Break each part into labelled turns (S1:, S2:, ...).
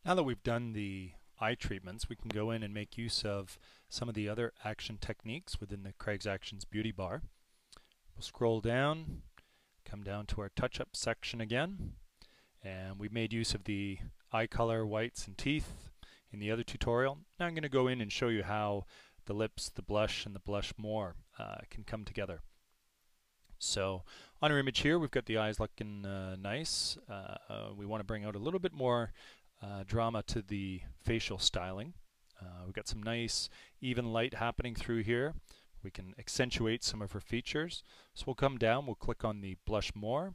S1: Now that we've done the eye treatments, we can go in and make use of some of the other action techniques within the Craig's Actions beauty bar. We'll scroll down, come down to our touch-up section again, and we made use of the eye color, whites, and teeth in the other tutorial. Now I'm going to go in and show you how the lips, the blush, and the blush more can come together. So on our image here, we've got the eyes looking nice. We want to bring out a little bit more drama to the facial styling. We've got some nice even light happening through here. We can accentuate some of her features. So we'll come down, we'll click on the blush more,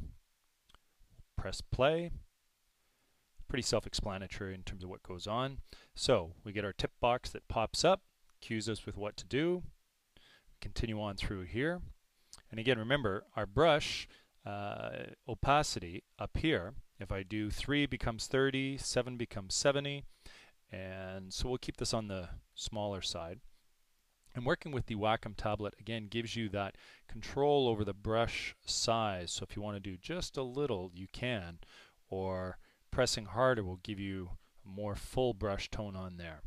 S1: press play. Pretty self-explanatory in terms of what goes on. So we get our tip box that pops up, cues us with what to do. Continue on through here. And again, remember, our brush opacity up here, if I do 3 becomes 30, 7 becomes 70, and so we'll keep this on the smaller side. And working with the Wacom tablet, again, gives you that control over the brush size. So if you want to do just a little, you can, or pressing harder will give you a more full brush tone on there.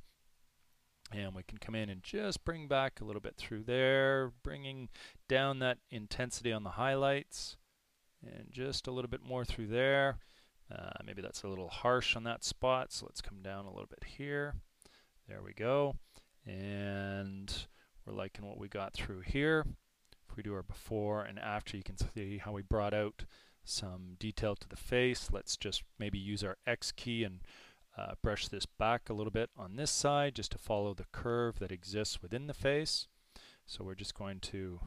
S1: And we can come in and just bring back a little bit through there, bringing down that intensity on the highlights, and just a little bit more through there. Maybe that's a little harsh on that spot, so let's come down a little bit here. There we go. And we're liking what we got through here. If we do our before and after, you can see how we brought out some detail to the face. Let's just maybe use our X key and brush this back a little bit on this side just to follow the curve that exists within the face. So we're just going to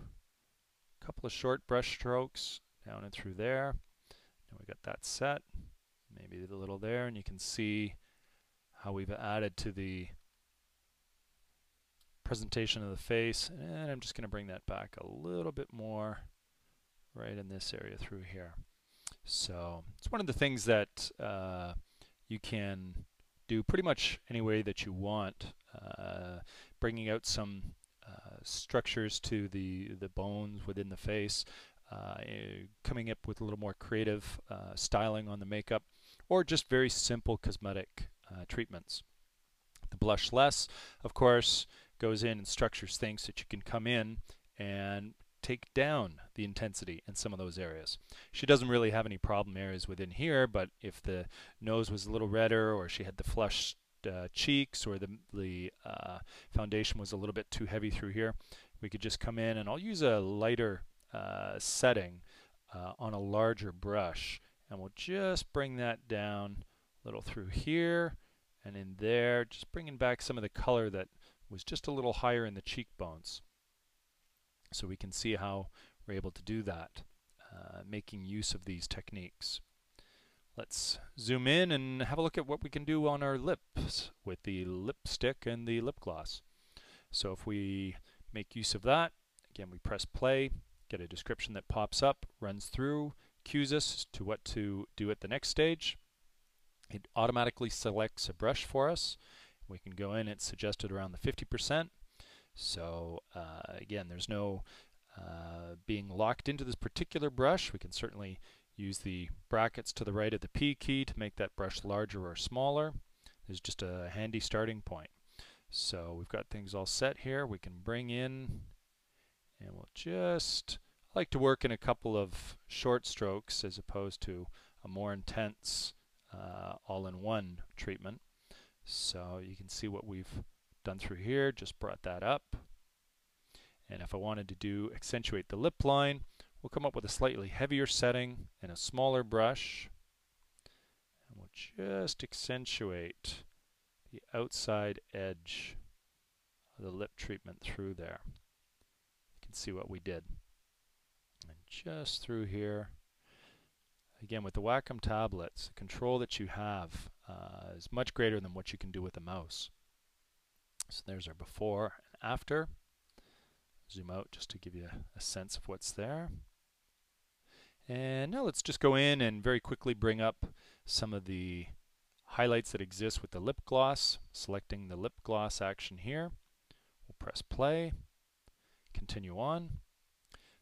S1: a couple of short brush strokes down and through there. And we got that set. Maybe a little there, and you can see how we've added to the presentation of the face. And I'm just going to bring that back a little bit more right in this area through here. So it's one of the things that you can do pretty much any way that you want, bringing out some structures to the bones within the face, coming up with a little more creative styling on the makeup, or just very simple cosmetic treatments. The blush less, of course, goes in and structures things that you can come in and take down the intensity in some of those areas. She doesn't really have any problem areas within here, but if the nose was a little redder, or she had the flushed cheeks, or the foundation was a little bit too heavy through here, we could just come in, and I'll use a lighter setting on a larger brush, and we'll just bring that down a little through here and in there, just bringing back some of the color that was just a little higher in the cheekbones. So we can see how we're able to do that, making use of these techniques. Let's zoom in and have a look at what we can do on our lips with the lipstick and the lip gloss. So if we make use of that, again, we press play, get a description that pops up, runs through, cues us to what to do at the next stage. It automatically selects a brush for us. We can go in, it's suggested around the 50%. So again, there's no being locked into this particular brush. We can certainly use the brackets to the right of the P key to make that brush larger or smaller. There's just a handy starting point. So we've got things all set here. We can bring in, and we'll just, I like to work in a couple of short strokes as opposed to a more intense all-in-one treatment. So you can see what we've done through here, just brought that up. And if I wanted to accentuate the lip line, we'll come up with a slightly heavier setting and a smaller brush. And we'll just accentuate the outside edge of the lip treatment through there. You can see what we did. And just through here. Again, with the Wacom tablets, the control that you have is much greater than what you can do with a mouse. So there's our before and after. Zoom out just to give you a sense of what's there. And now let's just go in and very quickly bring up some of the highlights that exist with the lip gloss. Selecting the lip gloss action here. We'll press play, continue on.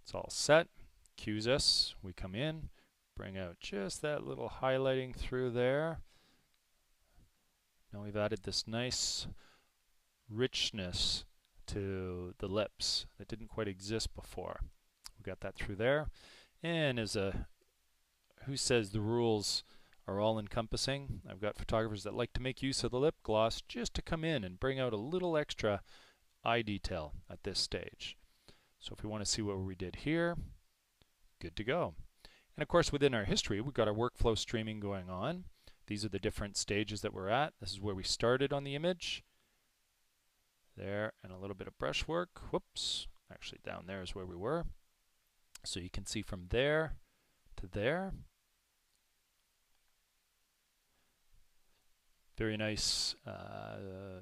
S1: It's all set. Cues us. We come in, bring out just that little highlighting through there. Now we've added this nice richness to the lips that didn't quite exist before. We got that through there. And as a who says the rules are all encompassing, I've got photographers that like to make use of the lip gloss just to come in and bring out a little extra eye detail at this stage. So if we want to see what we did here, good to go. And of course within our history we've got our workflow streaming going on. These are the different stages that we're at. This is where we started on the image. There, and a little bit of brush work. Whoops, actually down there is where we were. So you can see from there to there. Very nice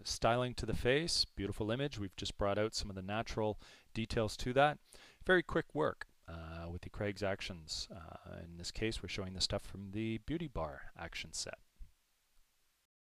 S1: styling to the face, beautiful image. We've just brought out some of the natural details to that. Very quick work with the Craig's actions. In this case, we're showing the stuff from the beauty bar action set.